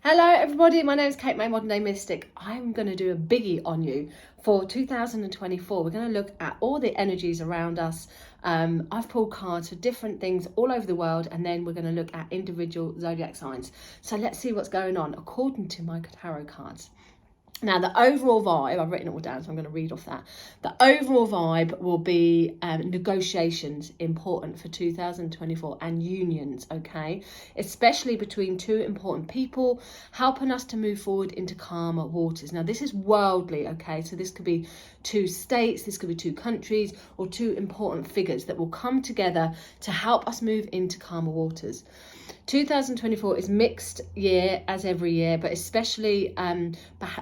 Hello everybody, my name is Kate May, Modern Day Mystic. I'm going to do a biggie on you for 2024. We're going to look at all the energies around us. I've pulled cards for different things all over the world, and then we're going to look at individual zodiac signs. So let's see what's going on according to my tarot cards. Now, the overall vibe, I've written it all down, so I'm going to read off that. The overall vibe will be negotiations important for 2024 and unions, okay? Especially between two important people, helping us to move forward into calmer waters. Now, this is worldly, okay? So this could be two states, this could be two countries, or two important figures that will come together to help us move into calmer waters. 2024 is mixed year as every year, but especially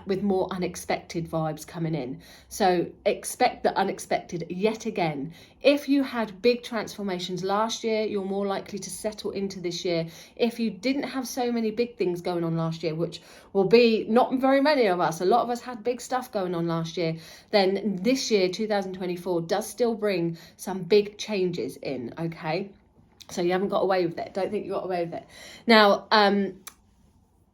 with more unexpected vibes coming in. So expect the unexpected yet again. If you had big transformations last year, you're more likely to settle into this year. If you didn't have so many big things going on last year, which will be not very many of us, a lot of us had big stuff going on last year, then this year, 2024, does still bring some big changes in, okay? So you haven't got away with it. Don't think you got away with it. Now,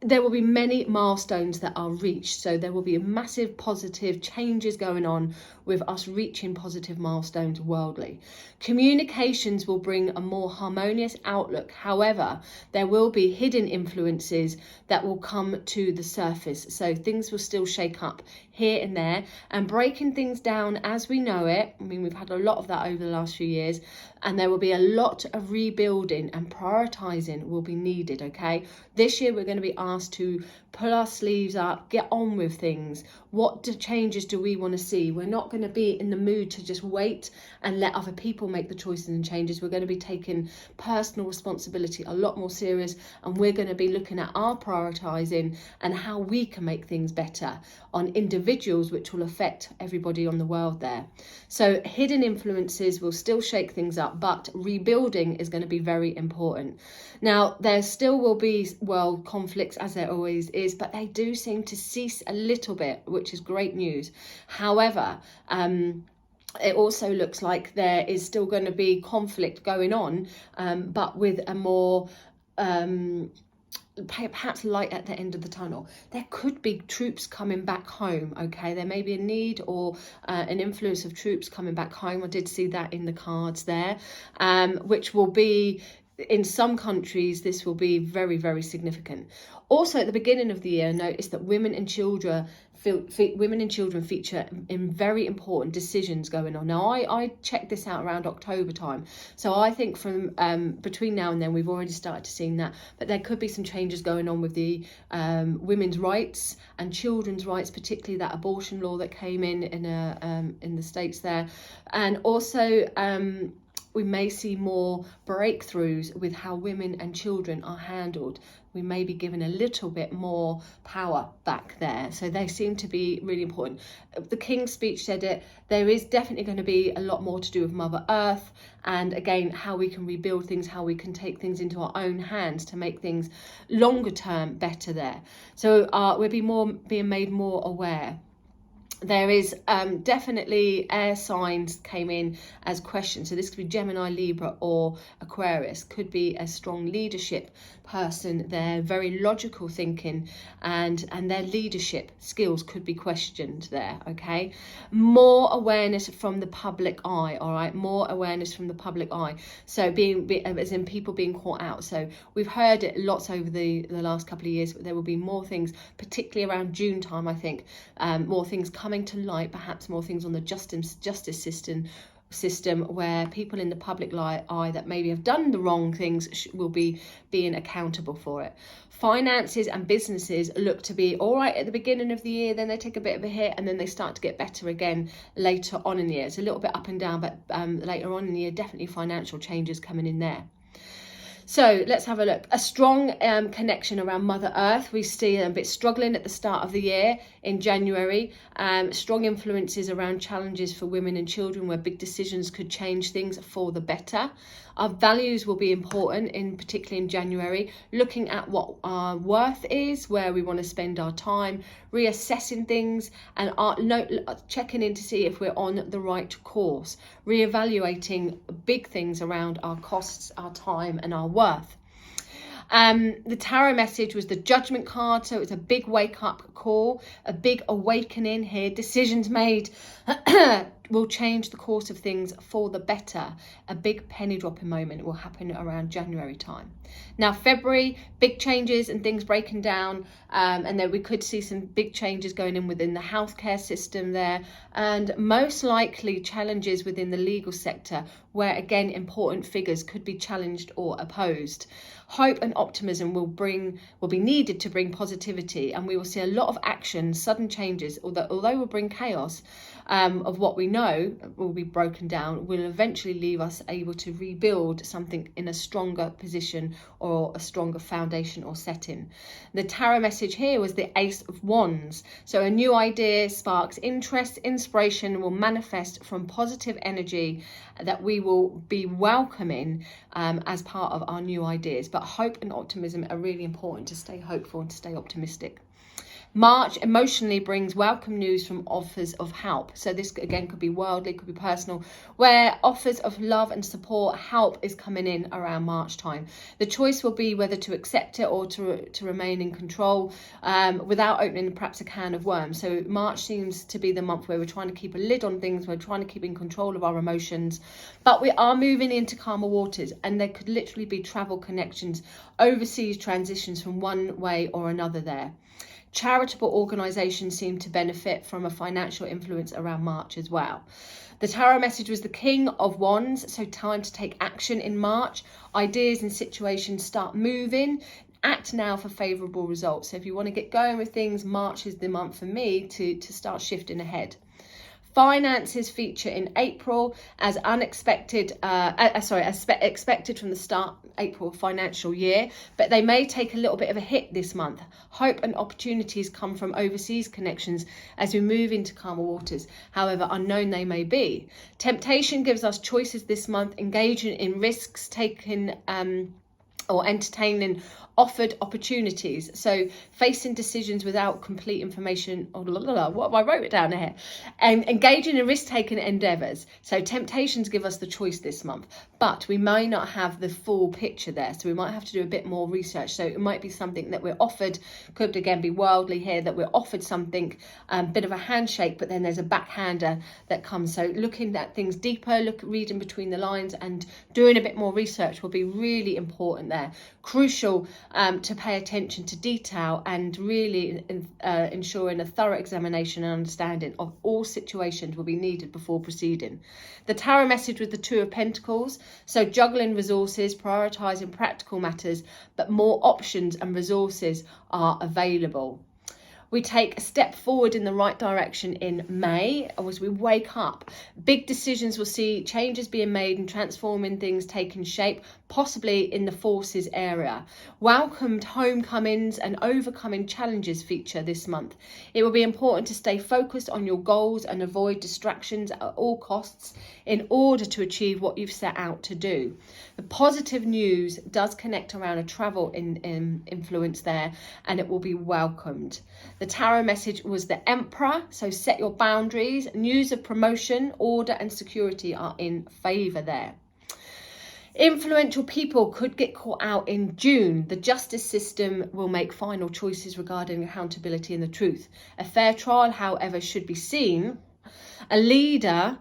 there will be many milestones that are reached. So there will be massive positive changes going on with us reaching positive milestones worldly. Communications will bring a more harmonious outlook. However, there will be hidden influences that will come to the surface. So things will still shake up here and there, and breaking things down as we know it. I mean, we've had a lot of that over the last few years, and there will be a lot of rebuilding and prioritizing will be needed, okay? This year we're going to be asked to pull our sleeves up, get on with things. What changes do we want to see? We're not going to be in the mood to just wait and let other people make the choices and changes. We're going to be taking personal responsibility a lot more serious, and we're going to be looking at our prioritizing and how we can make things better on individuals, which will affect everybody on the world there. So hidden influences will still shake things up, but rebuilding is going to be very important. Now, there still will be world conflicts, as there always is, but they do seem to cease a little bit, which is great news. However, it also looks like there is still going to be conflict going on, but with a more perhaps light at the end of the tunnel. There could be troops coming back home, okay? There may be a need or an influence of troops coming back home. I did see that in the cards there, which will be, in some countries, this will be very, very significant. Also, at the beginning of the year, notice that women and children feature in very important decisions going on. Now, I checked this out around October time. So I think from between now and then, we've already started to see that. But there could be some changes going on with the women's rights and children's rights, particularly that abortion law that came in the States there. And also, we may see more breakthroughs with how women and children are handled. We may be given a little bit more power back there. So they seem to be really important. The King's speech said it. There is definitely going to be a lot more to do with Mother Earth. And again, how we can rebuild things, how we can take things into our own hands to make things longer term better there. So we'll be being made more aware. There is definitely air signs came in as questions. So this could be Gemini, Libra or Aquarius. Could be a strong leadership person there, very logical thinking, and their leadership skills could be questioned there, okay? More awareness from the public eye, all right? More awareness from the public eye. So as in people being caught out. So we've heard it lots over the last couple of years, but there will be more things, particularly around June time, I think, more things coming to light, perhaps more things on the justice system where people in the public eye that maybe have done the wrong things will be being accountable for it. Finances and businesses look to be all right at the beginning of the year, then they take a bit of a hit, and then they start to get better again later on in the year. It's a little bit up and down, but later on in the year, definitely financial changes coming in there. So let's have a look. A strong connection around Mother Earth. We see a bit struggling at the start of the year in January. Strong influences around challenges for women and children where big decisions could change things for the better. Our values will be important, particularly in January. Looking at what our worth is, where we want to spend our time, reassessing things and checking in to see if we're on the right course. Reevaluating big things around our costs, our time and our worth. The tarot message was the Judgment card, so it's a big wake up call, a big awakening here. Decisions made will change the course of things for the better. A big penny dropping moment will happen around January time. Now February, big changes and things breaking down, and then we could see some big changes going in within the healthcare system there, and most likely challenges within the legal sector, where again important figures could be challenged or opposed. Hope and optimism will be needed to bring positivity, and we will see a lot of action, sudden changes, although will bring chaos of what we know will be broken down, will eventually leave us able to rebuild something in a stronger position or a stronger foundation or setting. The tarot message here was the Ace of Wands. So a new idea sparks interest, inspiration will manifest from positive energy that we will be welcoming as part of our new ideas. But hope and optimism are really important, to stay hopeful and to stay optimistic. March emotionally brings welcome news from offers of help. So this again could be worldly, could be personal, where offers of love and support, help is coming in around March time. The choice will be whether to accept it or to remain in control without opening perhaps a can of worms. So March seems to be the month where we're trying to keep a lid on things, we're trying to keep in control of our emotions, but we are moving into calmer waters, and there could literally be travel connections, overseas transitions from one way or another there. Charitable organisations seem to benefit from a financial influence around March as well. The tarot message was the King of Wands, so time to take action in March. Ideas and situations start moving. Act now for favourable results. So if you want to get going with things, March is the month for me to start shifting ahead. Finances feature in April as expected from the start April financial year, but they may take a little bit of a hit this month. Hope and opportunities come from overseas connections as we move into calmer waters, however unknown they may be. Temptation gives us choices this month, engaging in risks taken or entertaining offered opportunities. So facing decisions without complete information, I wrote it down here, and engaging in risk-taking endeavours. So temptations give us the choice this month, but we may not have the full picture there, so we might have to do a bit more research. So it might be something that we're offered, could again be worldly here, that we're offered something, bit of a handshake, but then there's a backhander that comes. So looking at things deeper, reading between the lines and doing a bit more research will be really important there. Crucial to pay attention to detail and really ensuring a thorough examination and understanding of all situations will be needed before proceeding. The tarot message with the Two of Pentacles, so juggling resources, prioritising practical matters, but more options and resources are available. We take a step forward in the right direction in May as we wake up. Big decisions will see changes being made and transforming things taking shape, possibly in the forces area. Welcomed homecomings and overcoming challenges feature this month. It will be important to stay focused on your goals and avoid distractions at all costs in order to achieve what you've set out to do. The positive news does connect around a travel influence there, and it will be welcomed. The tarot message was the Emperor, so set your boundaries. News of promotion, order and security are in favour there. Influential people could get caught out in June. The justice system will make final choices regarding accountability and the truth. A fair trial, however, should be seen. A leader,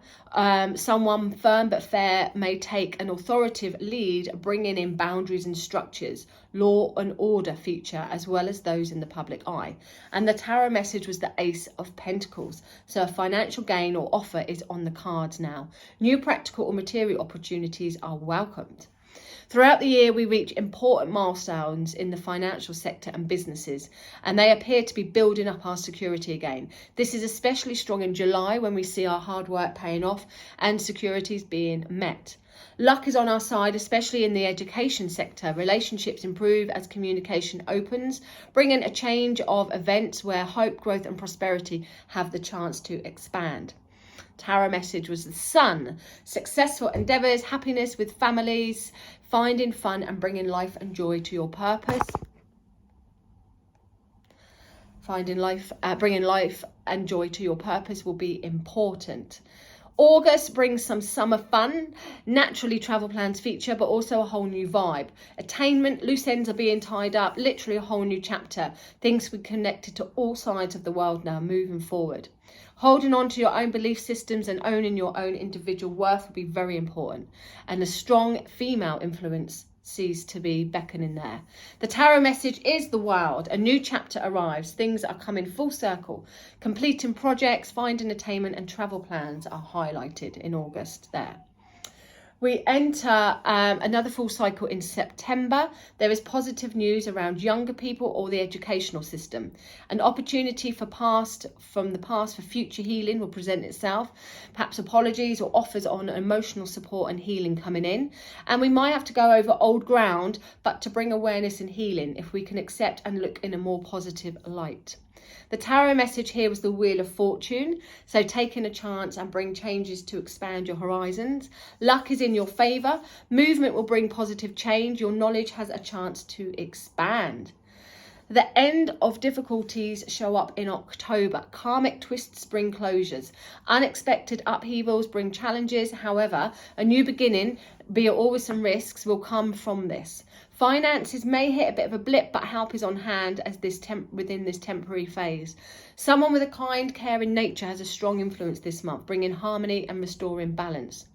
someone firm but fair, may take an authoritative lead, bringing in boundaries and structures. Law and order feature as well as those in the public eye. And the tarot message was the Ace of Pentacles. So a financial gain or offer is on the cards now. New practical or material opportunities are welcomed. Throughout the year, we reach important milestones in the financial sector and businesses, and they appear to be building up our security again. This is especially strong in July when we see our hard work paying off and securities being met. Luck is on our side, especially in the education sector. Relationships improve as communication opens, bringing a change of events where hope, growth and prosperity have the chance to expand. Tarot message was the Sun. Successful endeavours, happiness with families, finding fun and bringing life and joy to your purpose. Bringing life and joy to your purpose will be important. August brings some summer fun. Naturally, travel plans feature, but also a whole new vibe. Attainment, loose ends are being tied up, literally a whole new chapter. Things we connected to all sides of the world now, moving forward. Holding on to your own belief systems and owning your own individual worth will be very important. And a strong female influence sees to be beckoning there. The tarot message is the wild. A new chapter arrives. Things are coming full circle. Completing projects, finding attainment and travel plans are highlighted in August there. We enter another full cycle in September. There is positive news around younger people or the educational system. An opportunity from the past for future healing will present itself. Perhaps apologies or offers on emotional support and healing coming in. And we might have to go over old ground, but to bring awareness and healing if we can accept and look in a more positive light. The tarot message here was the Wheel of Fortune, so taking a chance and bring changes to expand your horizons. Luck is in your favour. Movement will bring positive change. Your knowledge has a chance to expand. The end of difficulties show up in October. Karmic twists bring closures. Unexpected upheavals bring challenges. However, a new beginning, be it always some risks, will come from this. Finances may hit a bit of a blip, but help is on hand as within this temporary phase. Someone with a kind, caring nature has a strong influence this month, bringing harmony and restoring balance.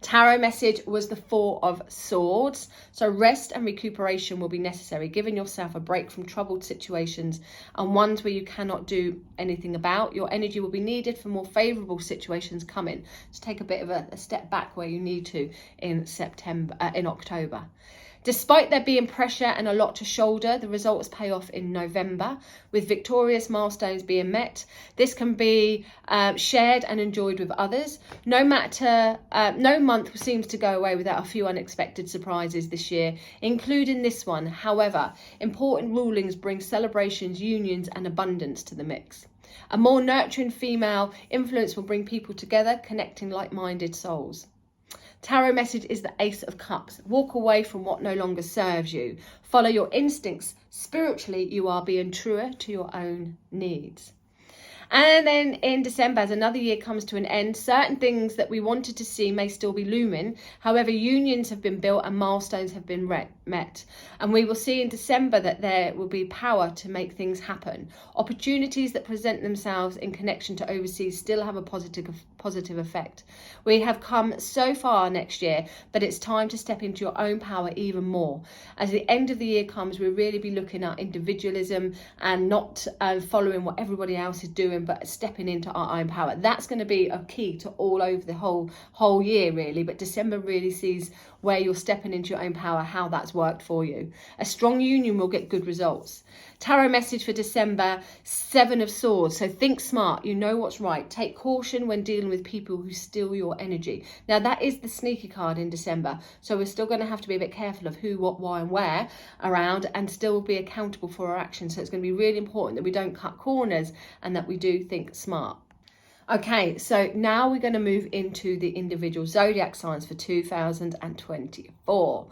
Tarot message was the Four of Swords. So rest and recuperation will be necessary, giving yourself a break from troubled situations and ones where you cannot do anything about. Your energy will be needed for more favourable situations coming. So take a bit of a step back where you need to in October. Despite there being pressure and a lot to shoulder, the results pay off in November with victorious milestones being met. This can be shared and enjoyed with others. No month seems to go away without a few unexpected surprises this year, including this one. However, important rulings bring celebrations, unions and abundance to the mix. A more nurturing female influence will bring people together, connecting like-minded souls. Tarot message is the Ace of Cups. Walk away from what no longer serves you. Follow your instincts. Spiritually, you are being truer to your own needs. And then in December, as another year comes to an end, certain things that we wanted to see may still be looming. However, unions have been built and milestones have been met. And we will see in December that there will be power to make things happen. Opportunities that present themselves in connection to overseas still have a positive effect. We have come so far next year that it's time to step into your own power even more. As the end of the year comes, we'll really be looking at individualism and not following what everybody else is doing, but stepping into our own power. That's going to be a key to all over the whole year, really. But December really sees where you're stepping into your own power, how that's worked for you. A strong union will get good results. Tarot message for December, Seven of Swords. So think smart, you know what's right. Take caution when dealing with people who steal your energy. Now that is the sneaky card in December. So we're still going to have to be a bit careful of who, what, why and where around and still be accountable for our actions. So it's going to be really important that we don't cut corners and that we do think smart. Okay, so now we're going to move into the individual zodiac signs for 2024.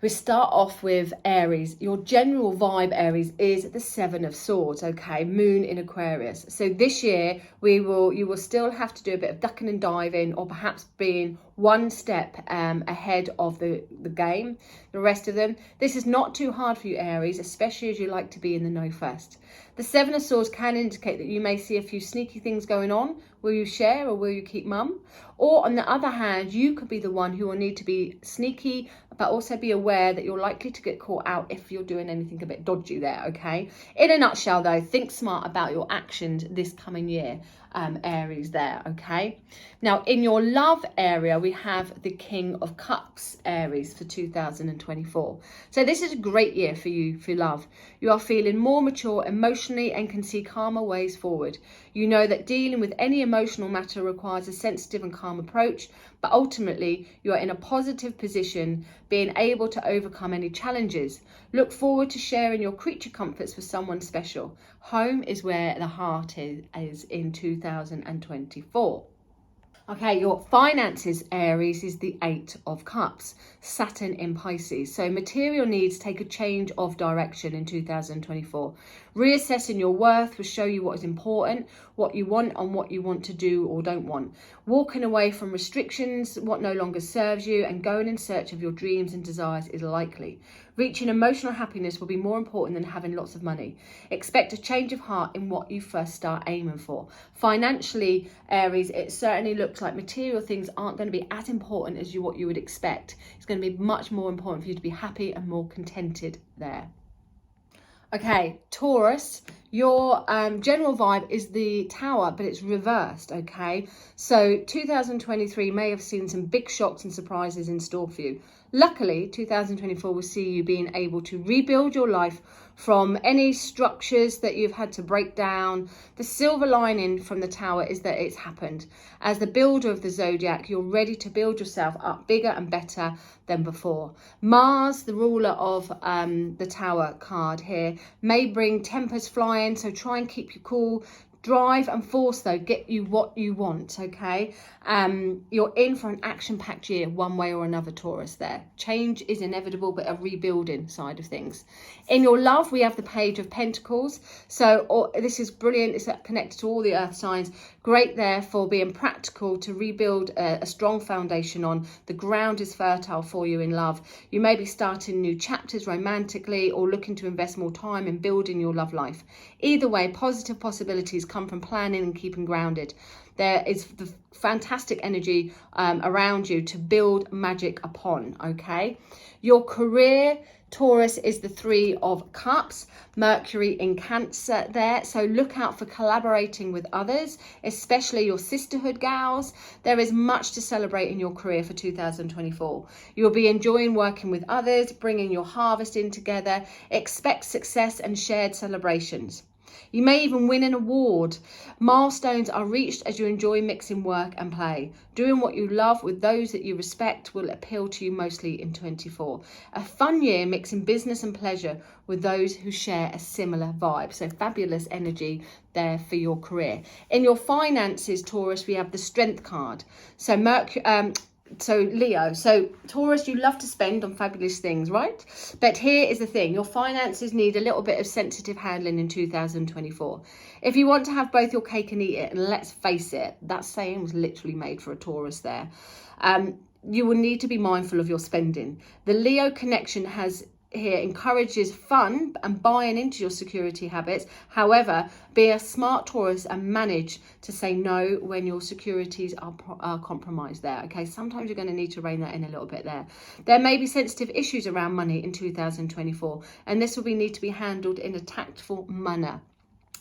We start off with Aries. Your general vibe, Aries, is the Seven of Swords, okay? Moon in Aquarius. So this year, you will still have to do a bit of ducking and diving or perhaps being one step ahead of the game, the rest of them. This is not too hard for you, Aries, especially as you like to be in the know first. The Seven of Swords can indicate that you may see a few sneaky things going on. Will you share or will you keep mum? Or on the other hand, you could be the one who will need to be sneaky, but also be aware that you're likely to get caught out if you're doing anything a bit dodgy there, okay? In a nutshell, though, think smart about your actions this coming year, Aries there, okay? Now, in your love area, we have the King of Cups, Aries, for 2024. So this is a great year for you for love. You are feeling more mature emotionally and can see calmer ways forward. You know that dealing with any emotional matter requires a sensitive and calm approach, but ultimately you are in a positive position, being able to overcome any challenges. Look forward to sharing your creature comforts with someone special. Home is where the heart is in 2024. Okay, your finances, Aries, is the Eight of Cups, Saturn in Pisces. So material needs take a change of direction in 2024. Reassessing your worth will show you what is important, what you want and what you want to do or don't want. Walking away from restrictions, what no longer serves you, and going in search of your dreams and desires is likely. Reaching emotional happiness will be more important than having lots of money. Expect a change of heart in what you first start aiming for. Financially, Aries, it certainly looks like material things aren't going to be as important as what you would expect. It's going to be much more important for you to be happy and more contented there. Okay, Taurus, your general vibe is the Tower, but it's reversed, okay? So 2023 may have seen some big shocks and surprises in store for you. Luckily, 2024 will see you being able to rebuild your life from any structures that you've had to break down. The silver lining from the Tower is that it's happened. As the builder of the zodiac, you're ready to build yourself up bigger and better than before. Mars, the ruler of the Tower card here, may bring tempers flying, so try and keep you cool. Drive and force, though, get you what you want, okay? You're in for an action-packed year, one way or another, Taurus there. Change is inevitable, but a rebuilding side of things. In your love, we have the Page of Pentacles. So this is brilliant. It's connected to all the earth signs. Great there for being practical to rebuild a strong foundation on. The ground is fertile for you in love. You may be starting new chapters romantically or looking to invest more time in building your love life. Either way, positive possibilities come from planning and keeping grounded. There is the fantastic energy around you to build magic upon, okay? Your career, Taurus, is the Three of Cups, Mercury in Cancer there. So look out for collaborating with others, especially your sisterhood gals. There is much to celebrate in your career for 2024. You'll be enjoying working with others, bringing your harvest in together. Expect success and shared celebrations. You may even win an award. Milestones are reached as you enjoy mixing work and play. Doing what you love with those that you respect will appeal to you mostly in 24. A fun year mixing business and pleasure with those who share a similar vibe. So fabulous energy there for your career. In your finances, Taurus, we have the Strength card. So Leo, so Taurus, you love to spend on fabulous things, right? But here is the thing, your finances need a little bit of sensitive handling in 2024. If you want to have both your cake and eat it, and let's face it, that saying was literally made for a Taurus there. You will need to be mindful of your spending. The Leo connection here encourages fun and buying into your security habits. However, be a smart Taurus and manage to say no when your securities are compromised there, okay? Sometimes you're going to need to rein that in a little bit there. There may be sensitive issues around money in 2024, and this will need to be handled in a tactful manner.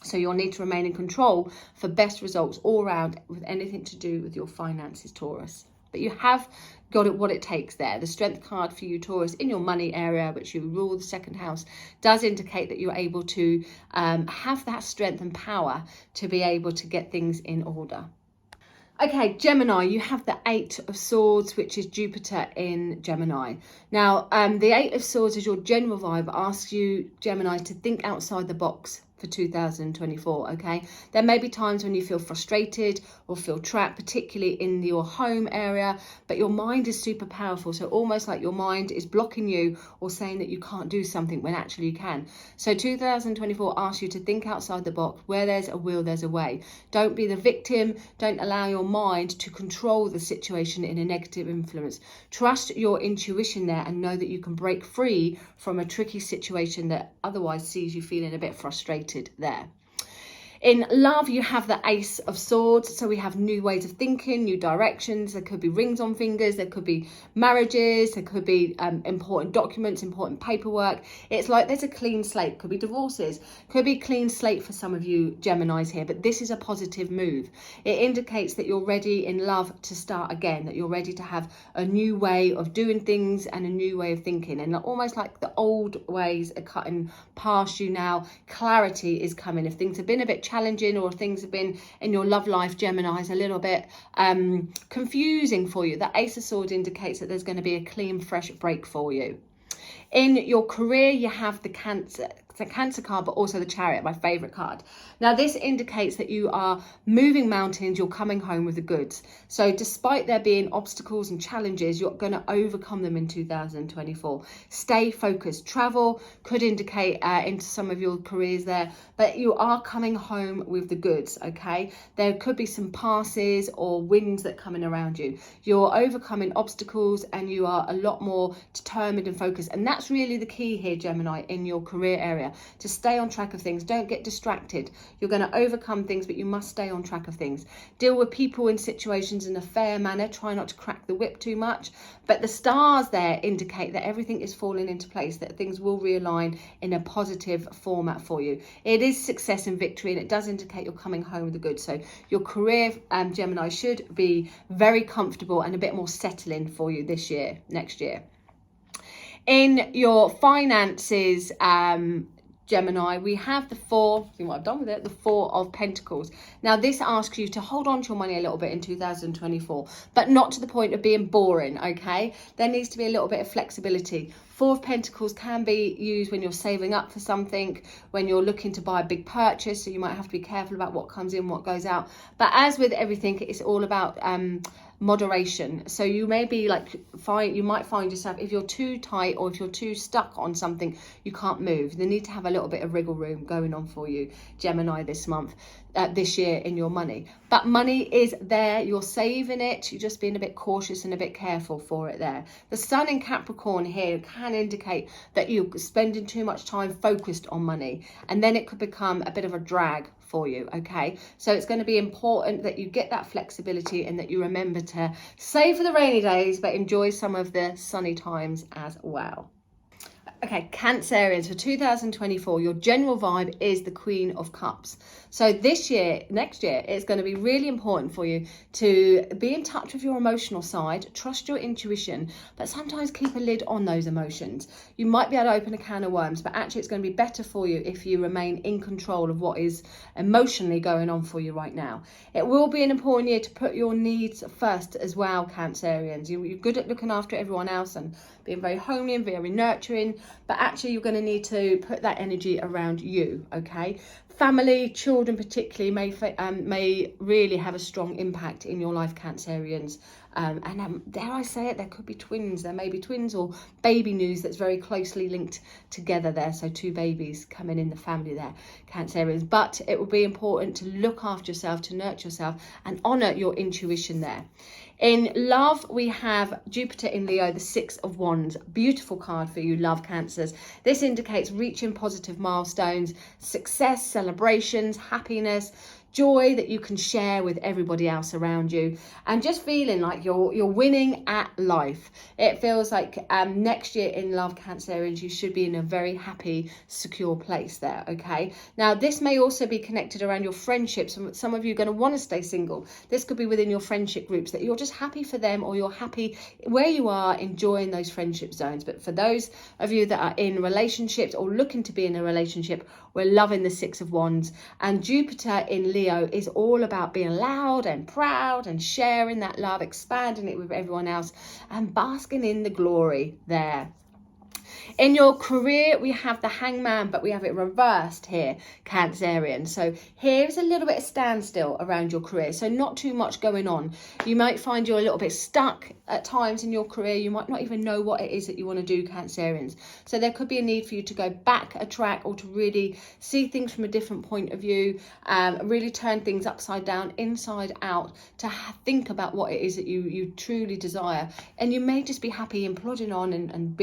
So you'll need to remain in control for best results all around with anything to do with your finances, Taurus. But you have got it what it takes there. The Strength card for you, Taurus, in your money area, which you rule the second house, does indicate that you're able to have that strength and power to be able to get things in order. Okay, Gemini, you have the Eight of Swords, which is Jupiter in Gemini. Now, the Eight of Swords is your general vibe, asks you, Gemini, to think outside the box for 2024, okay? There may be times when you feel frustrated or feel trapped, particularly in your home area, but your mind is super powerful. So almost like your mind is blocking you or saying that you can't do something when actually you can. So 2024 asks you to think outside the box. Where there's a will, there's a way. Don't be the victim. Don't allow your mind to control the situation in a negative influence. Trust your intuition there and know that you can break free from a tricky situation that otherwise sees you feeling a bit frustrated there. In love, you have the Ace of Swords. So we have new ways of thinking, new directions. There could be rings on fingers. There could be marriages. There could be important documents, important paperwork. It's like there's a clean slate. Could be divorces. Could be clean slate for some of you Geminis here. But this is a positive move. It indicates that you're ready in love to start again. That you're ready to have a new way of doing things and a new way of thinking. And almost like the old ways are cutting past you now. Clarity is coming. If things have been a bit challenging or things have been in your love life, Gemini, is a little bit confusing for you, the Ace of Swords indicates that there's going to be a clean, fresh break for you. In your career, you have the Cancer Cancer card, but also the Chariot, my favorite card. Now, this indicates that you are moving mountains, you're coming home with the goods. So despite there being obstacles and challenges, you're going to overcome them in 2024. Stay focused. Travel could indicate into some of your careers there, but you are coming home with the goods, okay? There could be some passes or winds that come in around you. You're overcoming obstacles and you are a lot more determined and focused. And that's really the key here, Gemini, in your career area, to stay on track of things. Don't get distracted. You're going to overcome things, but you must stay on track of things. Deal with people and situations in a fair manner. Try not to crack the whip too much. But the stars there indicate that everything is falling into place, that things will realign in a positive format for you. It is success and victory, and it does indicate you're coming home with the goods. So your career, Gemini, should be very comfortable and a bit more settling for you this year, next year. In your finances, Gemini, we have the four, see what I've done with it, the Four of Pentacles. Now, this asks you to hold on to your money a little bit in 2024, but not to the point of being boring, okay? There needs to be a little bit of flexibility. Four of Pentacles can be used when you're saving up for something, when you're looking to buy a big purchase, so you might have to be careful about what comes in, what goes out. But as with everything, it's all about moderation. So you may be like, you might find yourself, if you're too tight or if you're too stuck on something, you can't move. You need to have a little bit of wriggle room going on for you, Gemini, this month, this year in your money. But money is there, you're saving it, you're just being a bit cautious and a bit careful for it there. The Sun in Capricorn here can indicate that you're spending too much time focused on money, and then it could become a bit of a drag for you, okay? So it's going to be important that you get that flexibility and that you remember to save for the rainy days, but enjoy some of the sunny times as well. Okay, Cancerians, for 2024, your general vibe is the Queen of Cups. So this year, next year, it's going to be really important for you to be in touch with your emotional side, trust your intuition, but sometimes keep a lid on those emotions. You might be able to open a can of worms, but actually it's going to be better for you if you remain in control of what is emotionally going on for you right now. It will be an important year to put your needs first as well, Cancerians. You're good at looking after everyone else and being very homely and very nurturing, but actually you're going to need to put that energy around you, okay? Family, children particularly, may really have a strong impact in your life, Cancerians. And dare I say it, there could be twins. There may be twins or baby news that's very closely linked together there. So two babies coming in the family there, Cancerians. But it will be important to look after yourself, to nurture yourself and honour your intuition there. In love, we have Jupiter in Leo, the Six of Wands. Beautiful card for you, love Cancers. This indicates reaching positive milestones, success, celebrations, happiness, joy that you can share with everybody else around you, and just feeling like you're winning at life. It feels like next year in love, Cancerians, you should be in a very happy, secure place there, okay? Now, this may also be connected around your friendships. Some of you are going to want to stay single. This could be within your friendship groups, that you're just happy for them, or you're happy where you are, enjoying those friendship zones. But for those of you that are in relationships or looking to be in a relationship, we're loving the Six of Wands. And Jupiter in Leo is all about being loud and proud and sharing that love, expanding it with everyone else and basking in the glory there. In your career, we have the Hangman, but we have it reversed here, Cancerian. So here's a little bit of standstill around your career. So not too much going on. You might find you're a little bit stuck at times in your career. You might not even know what it is that you want to do, Cancerians. So there could be a need for you to go back a track, or to really see things from a different point of view, really turn things upside down, inside out, to think about what it is that you truly desire. And you may just be happy and plodding on and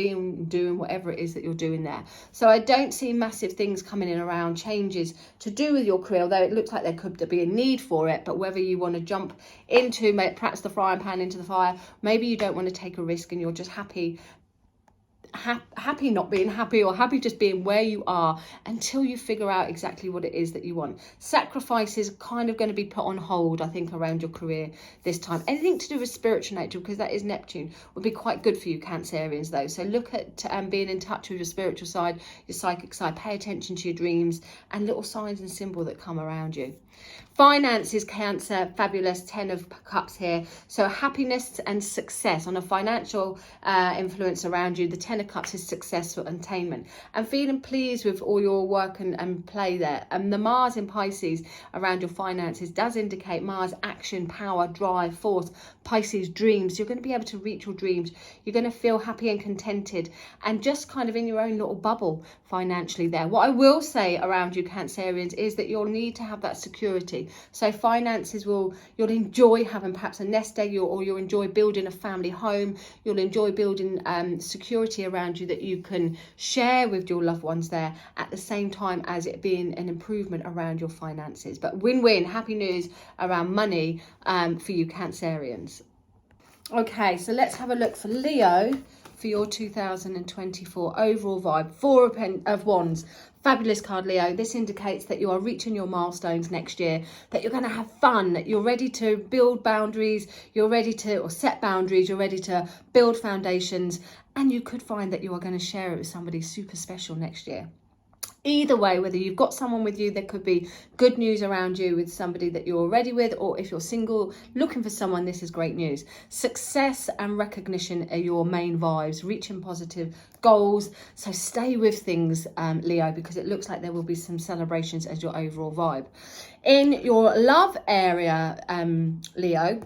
doing whatever it is that you're doing there. So I don't see massive things coming in around changes to do with your career, although it looks like there could be a need for it. But whether you want to jump into perhaps the frying pan into the fire, maybe you don't want to take a risk and you're just happy not being happy, or happy just being where you are until you figure out exactly what it is that you want. Sacrifices are kind of going to be put on hold, I think, around your career this time. Anything to do with spiritual nature, because that is Neptune, would be quite good for you, Cancerians, though. So look at being in touch with your spiritual side, your psychic side. Pay attention to your dreams and little signs and symbols that come around you. Finances, Cancer, fabulous, 10 of Cups here. So happiness and success on a financial influence around you. The 10 of of Cups is successful attainment and feeling pleased with all your work and play there. And the Mars in Pisces around your finances does indicate Mars action, power, drive, force. Pisces dreams. You're going to be able to reach your dreams. You're going to feel happy and contented and just kind of in your own little bubble financially there. What I will say around you Cancerians is that you'll need to have that security. So finances you'll enjoy having perhaps a nest egg, or you'll enjoy building a family home. You'll enjoy building security around you that you can share with your loved ones there, at the same time as it being an improvement around your finances. But win-win, happy news around money for you Cancerians. Okay, so let's have a look for Leo for your 2024 overall vibe. Four of Wands. Fabulous card, Leo. This indicates that you are reaching your milestones next year, that you're going to have fun, that you're ready to build boundaries, you're ready to, or set boundaries, you're ready to build foundations, and you could find that you are going to share it with somebody super special next year. Either way, whether you've got someone with you, there could be good news around you with somebody that you're already with, or if you're single looking for someone, this is great news. Success and recognition are your main vibes, reaching positive goals. So stay with things, Leo, because it looks like there will be some celebrations as your overall vibe. In your love area, Leo,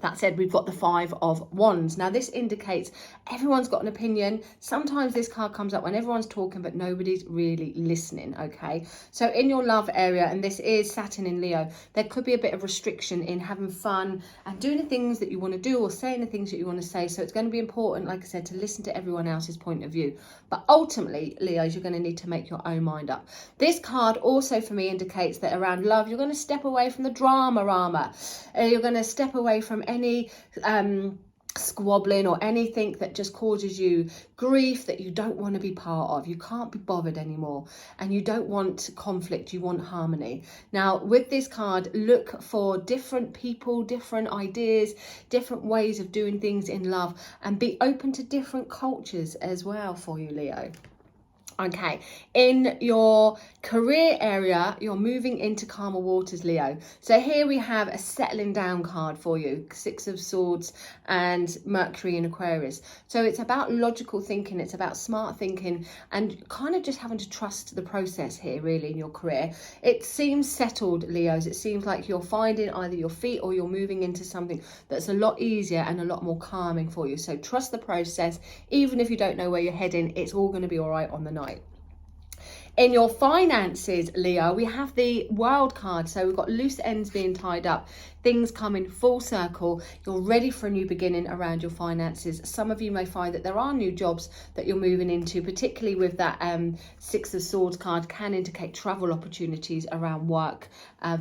that said, we've got the Five of Wands. Now, this indicates everyone's got an opinion. Sometimes this card comes up when everyone's talking, but nobody's really listening, okay? So in your love area, and this is Saturn in Leo, there could be a bit of restriction in having fun and doing the things that you want to do or saying the things that you want to say. So it's going to be important, like I said, to listen to everyone else's point of view. But ultimately, Leos, you're going to need to make your own mind up. This card also, for me, indicates that around love, you're going to step away from the drama. You're going to step away from any squabbling or anything that just causes you grief that you don't want to be part of. You can't be bothered anymore, and you don't want conflict, you want harmony. Now, with this card, look for different people, different ideas, different ways of doing things in love, and be open to different cultures as well for you, Leo. Okay, in your career area, you're moving into calmer waters, Leo. So here we have a settling down card for you, Six of Swords and Mercury in Aquarius. So it's about logical thinking, it's about smart thinking, and kind of just having to trust the process here, really, in your career. It seems settled, Leos. It seems like you're finding either your feet or you're moving into something that's a lot easier and a lot more calming for you. So trust the process. Even if you don't know where you're heading, it's all going to be all right on the night. In your finances, Leo, we have the World card. So we've got loose ends being tied up, things coming full circle. You're ready for a new beginning around your finances. Some of you may find that there are new jobs that you're moving into, particularly with that Six of Swords card, can indicate travel opportunities around work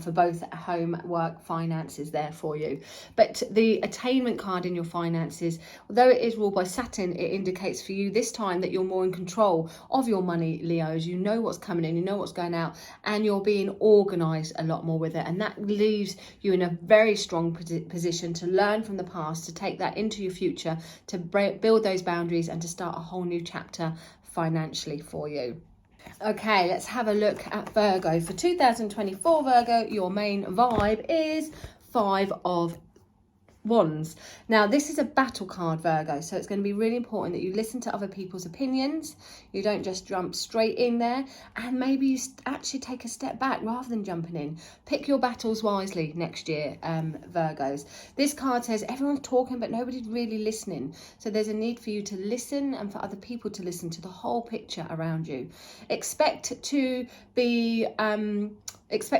for both home, work, finances there for you. But the attainment card in your finances, although it is ruled by Saturn, it indicates for you this time that you're more in control of your money, Leos. You know what's coming in, you know what's going out, and you're being organized a lot more with it, and that leaves you in a very strong position to learn from the past, to take that into your future, to build those boundaries, and to start a whole new chapter financially for you. Okay, let's have a look at Virgo. For 2024, Virgo, your main vibe is Five of Wands. Now, this is a battle card, Virgo, so it's going to be really important that you listen to other people's opinions. You don't just jump straight in there, and maybe you actually take a step back rather than jumping in. Pick your battles wisely next year, Virgos. This card says everyone's talking but nobody's really listening, so there's a need for you to listen and for other people to listen to the whole picture around you. Expect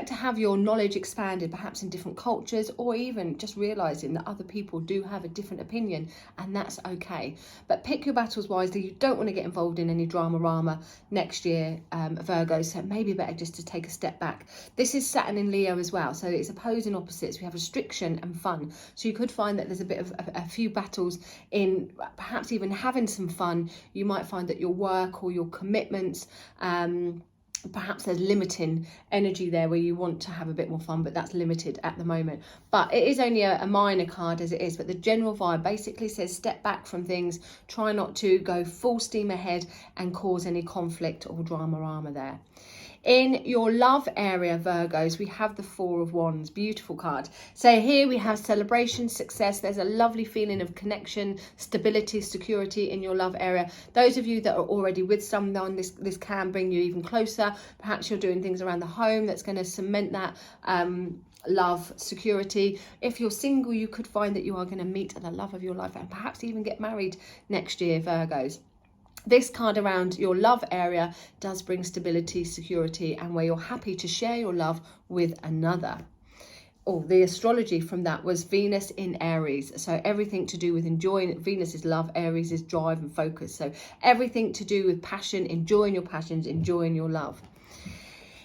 to have your knowledge expanded, perhaps in different cultures, or even just realizing that other people do have a different opinion, and that's okay. But pick your battles wisely. You don't want to get involved in any drama next year, Virgo, so it may be better just to take a step back. This is Saturn in Leo as well, so it's opposing opposites. We have restriction and fun, so you could find that there's a bit of a few battles in perhaps even having some fun. You might find that your work or your commitments, perhaps there's limiting energy there where you want to have a bit more fun, but that's limited at the moment. But it is only a minor card as it is, but the general vibe basically says step back from things, try not to go full steam ahead and cause any conflict or drama there. In your love area, Virgos, we have the Four of Wands. Beautiful card. So here we have celebration, success. There's a lovely feeling of connection, stability, security in your love area. Those of you that are already with someone, this can bring you even closer. Perhaps you're doing things around the home that's going to cement that love, security. If you're single, you could find that you are going to meet the love of your life and perhaps even get married next year, Virgos. This card around your love area does bring stability, security, and where you're happy to share your love with another. Oh, the astrology from that was Venus in Aries. So everything to do with enjoying. Venus is love, Aries is drive and focus. So everything to do with passion, enjoying your passions, enjoying your love.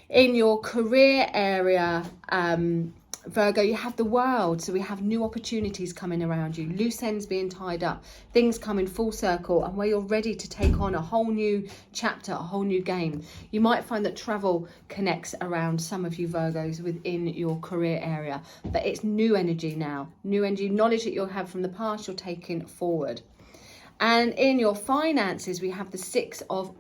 In your career area, Virgo, you have the World. So we have new opportunities coming around you, loose ends being tied up, things coming full circle, and where you're ready to take on a whole new chapter, a whole new game. You might find that travel connects around some of you Virgos within your career area, but it's new energy now, new energy, knowledge that you'll have from the past, you're taking forward. And in your finances, we have the Six of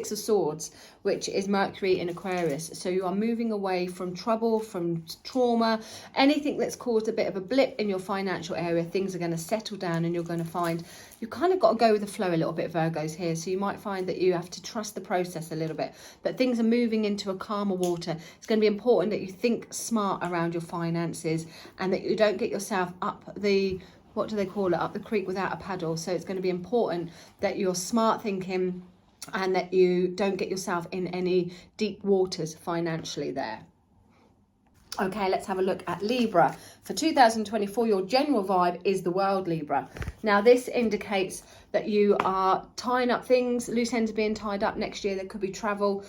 Swords, which is Mercury in Aquarius. So you are moving away from trouble, from trauma, anything that's caused a bit of a blip in your financial area. Things are going to settle down and you're going to find you kind of got to go with the flow a little bit, Virgos, here. So you might find that you have to trust the process a little bit, but things are moving into a calmer water. It's going to be important that you think smart around your finances and that you don't get yourself up the what do they call it, up the creek without a paddle. So it's going to be important that you're smart thinking and that you don't get yourself in any deep waters financially there. Okay, let's have a look at Libra. For 2024, your general vibe is the World, Libra. Now, this indicates that you are tying up things, loose ends are being tied up next year. There could be travel,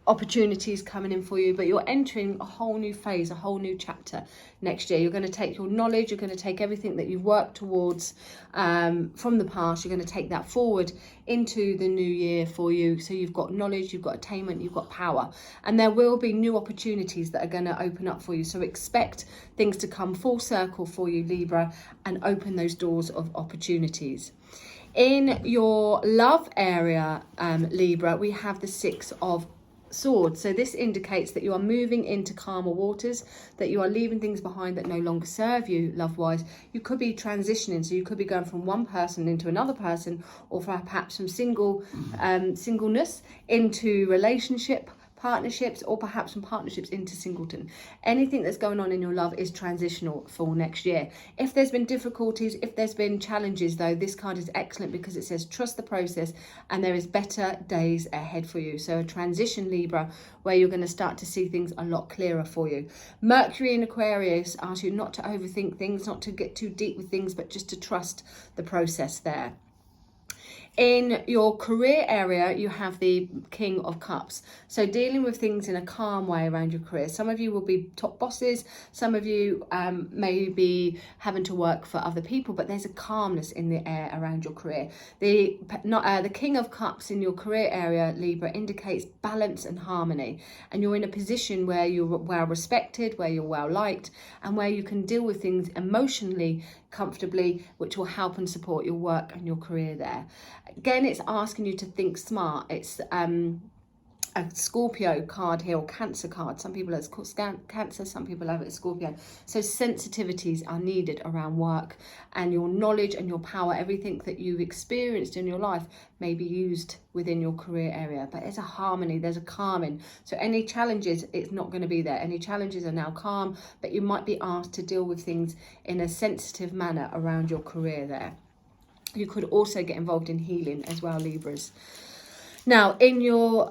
opportunities coming in for you, but you're entering a whole new phase, a whole new chapter next year. You're going to take your knowledge, you're going to take everything that you've worked towards from the past, you're going to take that forward into the new year for you. So you've got knowledge, you've got attainment, you've got power, and there will be new opportunities that are going to open up for you. So expect things to come full circle for you, Libra, and open those doors of opportunities. In your love area, Libra, we have the Six of Swords. So this indicates that you are moving into calmer waters, that you are leaving things behind that no longer serve you love-wise. You could be transitioning, so you could be going from one person into another person, or perhaps from singleness into relationship, partnerships, or perhaps from partnerships into singleton. Anything that's going on in your love is transitional for next year. If there's been difficulties, if there's been challenges, though, this card is excellent because it says trust the process and there is better days ahead for you. So a transition, Libra, where you're going to start to see things a lot clearer for you. Mercury in Aquarius asks you not to overthink things, not to get too deep with things, but just to trust the process there. In your career area, you have the King of Cups. So dealing with things in a calm way around your career. Some of you will be top bosses. Some of you may be having to work for other people, but there's a calmness in the air around your career. The King of Cups in your career area, Libra, indicates balance and harmony. And you're in a position where you're well respected, where you're well liked, and where you can deal with things emotionally comfortably, which will help and support your work and your career there. Again, it's asking you to think smart. It's a Scorpio card here, or Cancer card. Some people have Cancer, some people have it as Scorpio. So sensitivities are needed around work, and your knowledge and your power, everything that you've experienced in your life may be used within your career area. But there's a harmony, there's a calming. So any challenges, it's not going to be there. Any challenges are now calm, but you might be asked to deal with things in a sensitive manner around your career there. You could also get involved in healing as well, Libras. Now, in your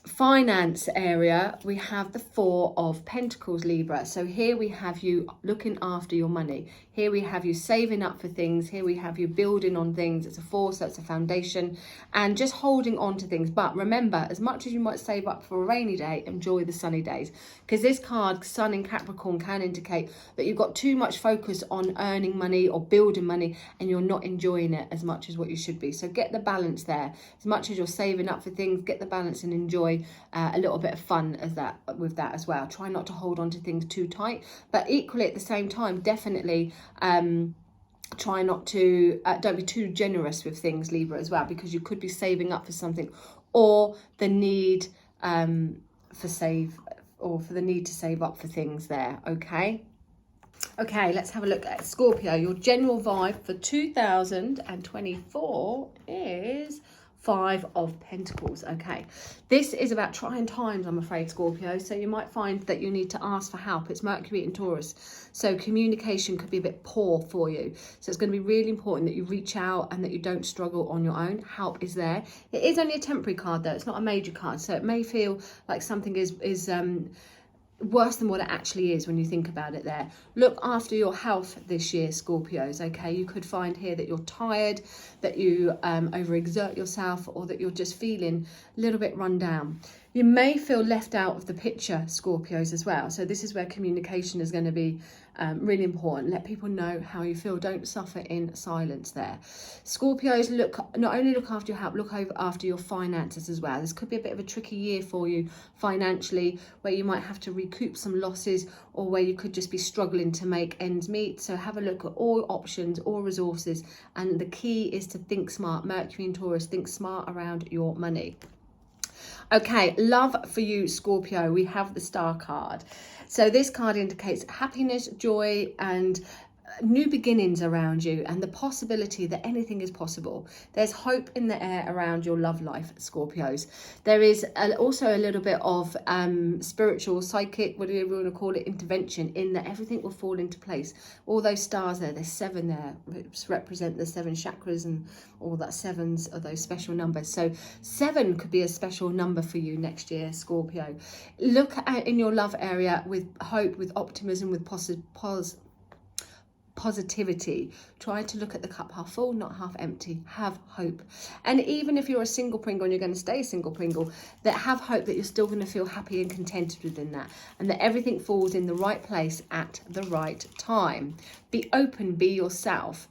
finance area, we have the Four of Pentacles, Libra. So here we have you looking after your money. Here we have you saving up for things. Here we have you building on things. It's a four, so it's a foundation, and just holding on to things. But remember, as much as you might save up for a rainy day, enjoy the sunny days, because this card, Sun in Capricorn, can indicate that you've got too much focus on earning money or building money, and you're not enjoying it as much as what you should be. So get the balance there. As much as you're saving up for things, get the balance and enjoy a little bit of fun with that as well. Try not to hold on to things too tight, but equally at the same time, definitely try not to don't be too generous with things, Libra, as well, because you could be saving up for something, or the need for the need to save up for things there. Okay, let's have a look at Scorpio. Your general vibe for 2024 is 5 of Pentacles. Okay, this is about trying times, I'm afraid, Scorpio. So you might find that you need to ask for help. It's Mercury in Taurus, so communication could be a bit poor for you. So it's going to be really important that you reach out and that you don't struggle on your own. Help is there. It is only a temporary card though. It's not a major card, so it may feel like something is worse than what it actually is when you think about it there. Look after your health this year, Scorpios, okay? You could find here that you're tired, that you overexert yourself, or that you're just feeling a little bit run down. You may feel left out of the picture, Scorpios, as well. So this is where communication is going to be really important. Let people know how you feel. Don't suffer in silence there. Scorpios, not only look after your health, look after your finances as well. This could be a bit of a tricky year for you financially, where you might have to recoup some losses, or where you could just be struggling to make ends meet. So have a look at all options, all resources, and the key is to think smart. Mercury in Taurus, think smart around your money. Okay, love for you, Scorpio. We have the Star card. So this card indicates happiness, joy, and new beginnings around you, and the possibility that anything is possible. There's hope in the air around your love life, Scorpios. There is also a little bit of spiritual, psychic, whatever you want to call it, intervention in that everything will fall into place. All those stars there's 7 there, which represent the 7 chakras and all that 7s are those special numbers. So 7 could be a special number for you next year, Scorpio. Look at in your love area with hope, with optimism, with positivity. Try to look at the cup half full, not half empty. Have hope. And even if you're a single Pringle and you're going to stay a single Pringle, that have hope that you're still going to feel happy and contented within that, and that everything falls in the right place at the right time. Be open, be yourself.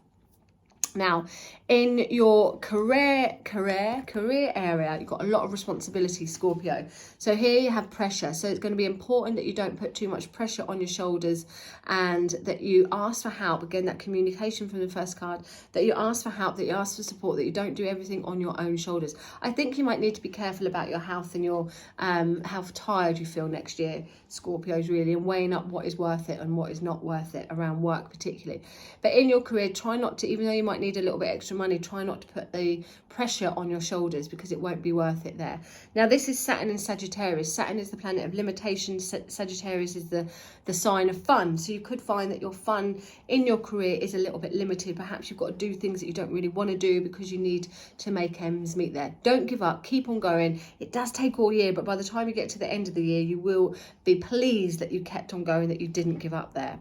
Now, in your career area, you've got a lot of responsibility, Scorpio. So here you have pressure. So it's going to be important that you don't put too much pressure on your shoulders, and that you ask for help. Again, that communication from the first card, that you ask for help, that you ask for support, that you don't do everything on your own shoulders. I think you might need to be careful about your health and your how tired you feel next year, Scorpios, really, and weighing up what is worth it and what is not worth it around work particularly. But in your career, try not to, even though you might need a little bit extra money, try not to put the pressure on your shoulders, because it won't be worth it there. Now, this is Saturn in Sagittarius. Saturn is the planet of limitations. Sagittarius is the sign of fun. So you could find that your fun in your career is a little bit limited. Perhaps you've got to do things that you don't really want to do because you need to make ends meet there. Don't give up. Keep on going. It does take all year, but by the time you get to the end of the year, you will be pleased that you kept on going, that you didn't give up there.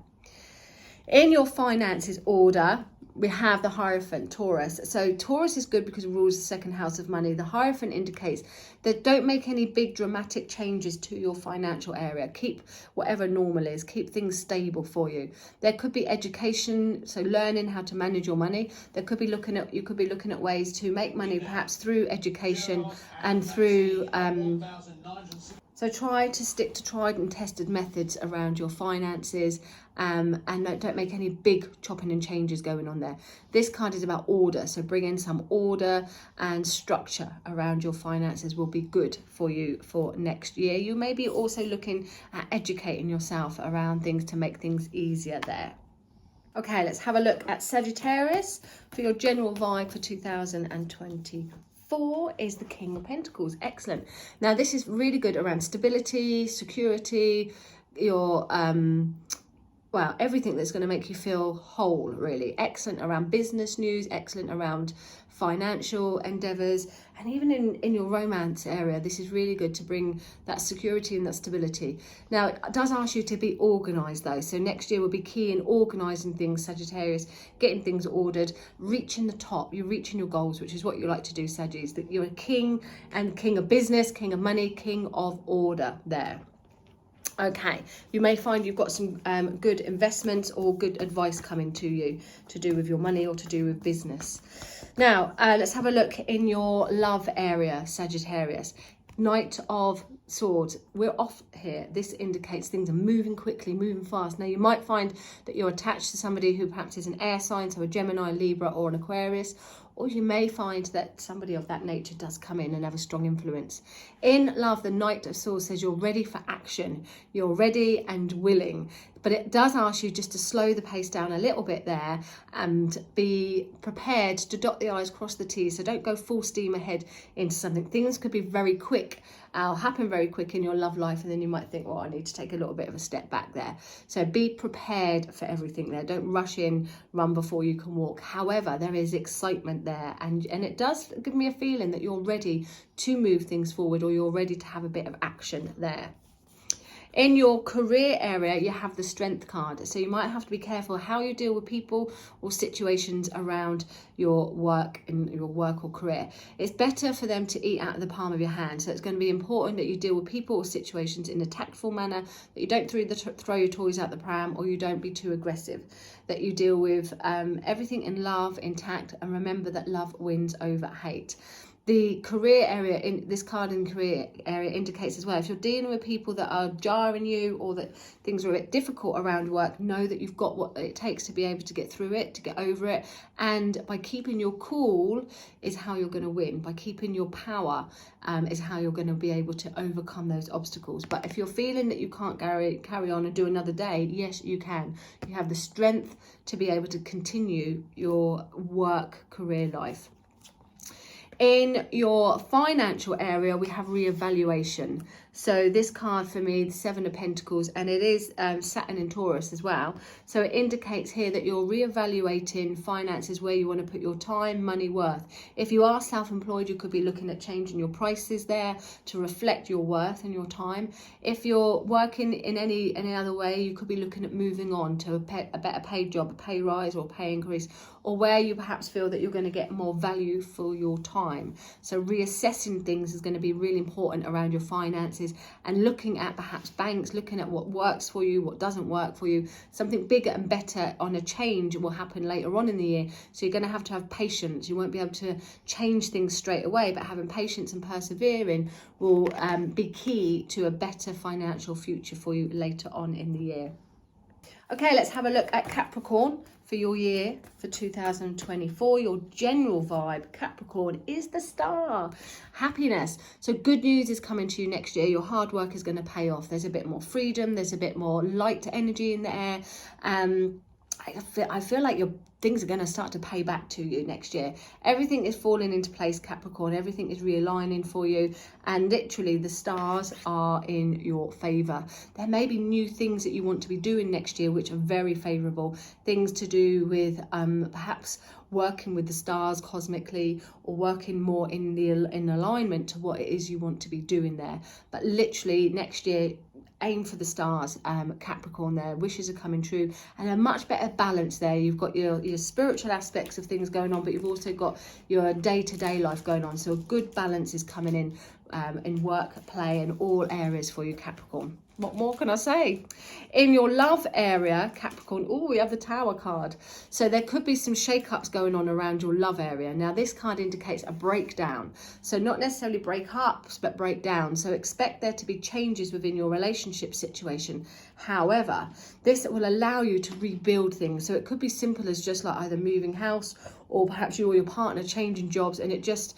In your finances order, we have the Hierophant, Taurus. So Taurus is good because it rules the second house of money. The Hierophant indicates that don't make any big dramatic changes to your financial area. Keep whatever normal is. Keep things stable for you. There could be education, so learning how to manage your money. You could be looking at ways to make money, perhaps through education and through so try to stick to tried and tested methods around your finances, and don't make any big chopping and changes going on there. This card is about order, so bring in some order and structure around your finances will be good for you for next year. You may be also looking at educating yourself around things to make things easier there. Okay, let's have a look at Sagittarius for your general vibe for 2024 is the King of Pentacles. Excellent. Now, this is really good around stability, security, your well, everything that's going to make you feel whole, really. Excellent around business news, excellent around financial endeavors, and even in your romance area, this is really good to bring that security and that stability. Now, it does ask you to be organized though, so next year will be key in organizing things, Sagittarius, getting things ordered, reaching the top. You're reaching your goals, which is what you like to do, Sagittarius, that you're a king, and king of business, king of money, king of order there. Okay, you may find you've got some good investments or good advice coming to you to do with your money or to do with business. Now, let's have a look in your love area, Sagittarius. Knight of Swords, we're off here. This indicates things are moving quickly, moving fast. Now, you might find that you're attached to somebody who perhaps is an air sign, so a Gemini, Libra, or an Aquarius, or you may find that somebody of that nature does come in and have a strong influence. In love, the Knight of Swords says you're ready for action, you're ready and willing, but it does ask you just to slow the pace down a little bit there and be prepared to dot the I's, cross the T's. So don't go full steam ahead into something. Things could be very quick, happen very quick in your love life, and then you might think, well, I need to take a little bit of a step back there. So be prepared for everything there. Don't rush in, run before you can walk. However, there is excitement there, and it does give me a feeling that you're ready to move things forward, or you're ready to have a bit of action there. In your career area, you have the Strength card. So you might have to be careful how you deal with people or situations around your work or career. It's better for them to eat out of the palm of your hand. So it's going to be important that you deal with people or situations in a tactful manner, that you don't throw your toys out the pram, or you don't be too aggressive, that you deal with everything in love, intact, and remember that love wins over hate. The career area, in this card in career area, indicates as well, if you're dealing with people that are jarring you, or that things are a bit difficult around work, know that you've got what it takes to be able to get through it, to get over it. And by keeping your cool is how you're going to win. By keeping your power is how you're going to be able to overcome those obstacles. But if you're feeling that you can't carry on and do another day, yes, you can. You have the strength to be able to continue your work career life. In your financial area, we have reevaluation. So this card for me, the Seven of Pentacles, and it is Saturn in Taurus as well. So it indicates here that you're reevaluating finances, where you want to put your time, money, worth. If you are self-employed, you could be looking at changing your prices there to reflect your worth and your time. If you're working in any other way, you could be looking at moving on to a better paid job, a pay rise or pay increase, or where you perhaps feel that you're going to get more value for your time. So reassessing things is going to be really important around your finances, and looking at perhaps banks, looking at what works for you, what doesn't work for you. Something bigger and better on a change will happen later on in the year. So you're going to have patience. You won't be able to change things straight away, but having patience and persevering will be key to a better financial future for you later on in the year. Okay, let's have a look at Capricorn for your year for 2024. Your general vibe, Capricorn, is the Star. Happiness. So good news is coming to you next year. Your hard work is going to pay off. There's a bit more freedom. There's a bit more light energy in the air. I feel like things are going to start to pay back to you next year. Everything is falling into place, Capricorn. Everything is realigning for you, and literally the stars are in your favour. There may be new things that you want to be doing next year which are very favourable. Things to do with perhaps working with the stars cosmically, or working more in alignment to what it is you want to be doing there. But literally next year, aim for the stars, Capricorn. Their wishes are coming true, and a much better balance there. You've got your spiritual aspects of things going on, but you've also got your day-to-day life going on. So a good balance is coming in work, play, and all areas for you, Capricorn. What more can I say? In your love area, Capricorn, we have the Tower card. So there could be some shake-ups going on around your love area. Now, this card indicates a breakdown. So not necessarily break-ups, but breakdown. So expect there to be changes within your relationship situation. However, this will allow you to rebuild things. So it could be simple as just like either moving house, or perhaps you or your partner changing jobs, and it just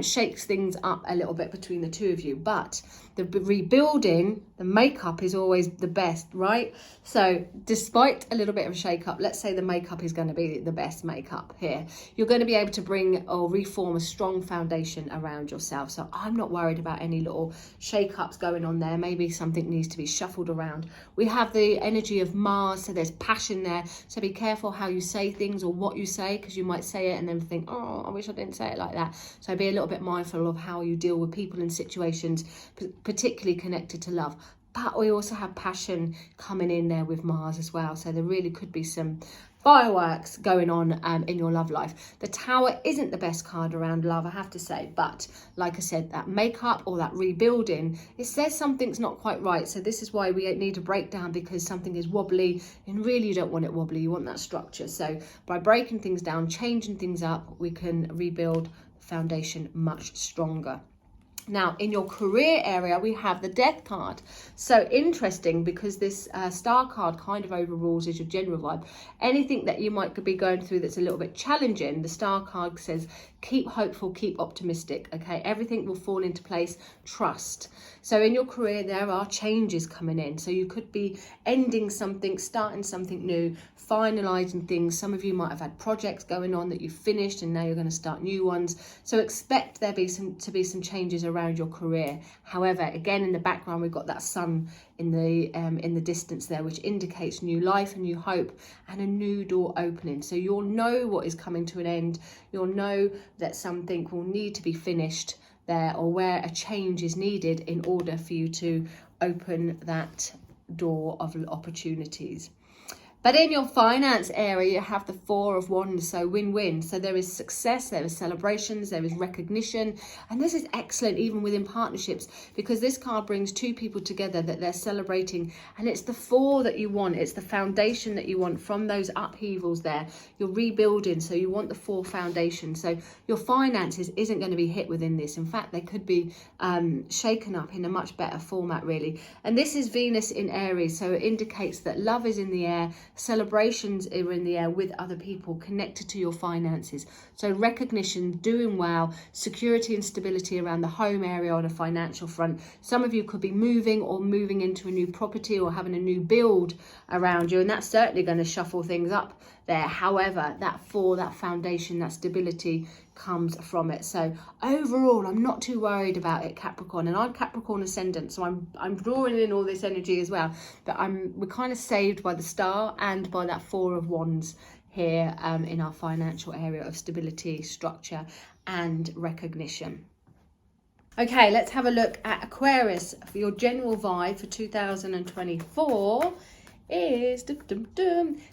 shakes things up a little bit between the two of you. But the rebuilding, the makeup is always the best, right? So despite a little bit of a shake up, let's say the makeup is going to be the best makeup here, you're going to be able to bring or reform a strong foundation around yourself. So I'm not worried about any little shake ups going on there. Maybe something needs to be shuffled around. We have the energy of Mars, so there's passion there. So be careful how you say things or what you say, because you might say it and then think, oh, I wish I didn't say it like that. So be a little bit mindful of how you deal with people and situations, particularly connected to love. But we also have passion coming in there with Mars as well. So there really could be some fireworks going on in your love life. The Tower isn't the best card around love, I have to say. But like I said, that makeup or that rebuilding, it says something's not quite right. So this is why we need to break down, because something is wobbly, and really you don't want it wobbly. You want that structure. So by breaking things down, changing things up, we can rebuild the foundation much stronger. Now, in your career area, we have the Death card. So interesting, because this Star card kind of overrules as your general vibe. Anything that you might be going through that's a little bit challenging, the Star card says, keep hopeful, keep optimistic, okay? Everything will fall into place, trust. So in your career, there are changes coming in. So you could be ending something, starting something new, finalising things. Some of you might have had projects going on that you've finished and now you're going to start new ones. So expect there to be some changes around your career. However, again, in the background, we've got that sun in the distance there, which indicates new life and new hope and a new door opening. So you'll know what is coming to an end. You'll know that something will need to be finished there, or where a change is needed in order for you to open that door of opportunities. But in your finance area, you have the Four of Wands, so win-win. So there is success, there is celebrations, there is recognition. And this is excellent even within partnerships, because this card brings two people together that they're celebrating. And it's the four that you want. It's the foundation that you want from those upheavals there. You're rebuilding, so you want the four foundations. So your finances isn't going to be hit within this. In fact, they could be shaken up in a much better format, really. And this is Venus in Aries, so it indicates that love is in the air. Celebrations are in the air with other people connected to your finances. So recognition, doing well, security and stability around the home area on a financial front. Some of you could be moving or moving into a new property or having a new build around you, and that's certainly going to shuffle things up there. However, that foundation, that stability comes from it. So overall, I'm not too worried about it, Capricorn, and I'm Capricorn Ascendant, so I'm drawing in all this energy as well. But we're kind of saved by the Star and by that Four of Wands here in our financial area of stability, structure, and recognition. Okay, let's have a look at Aquarius. For your general vibe for 2024 is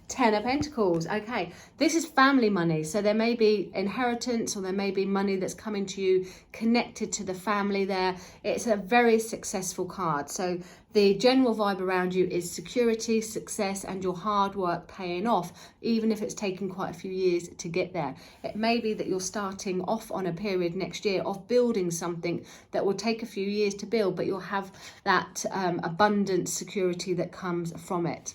Ten of Pentacles. Okay, this is family money, so there may be inheritance or there may be money that's coming to you connected to the family there. It's a very successful card, so the general vibe around you is security, success, and your hard work paying off, even if it's taken quite a few years to get there. It may be that you're starting off on a period next year of building something that will take a few years to build, but you'll have that abundant security that comes from it.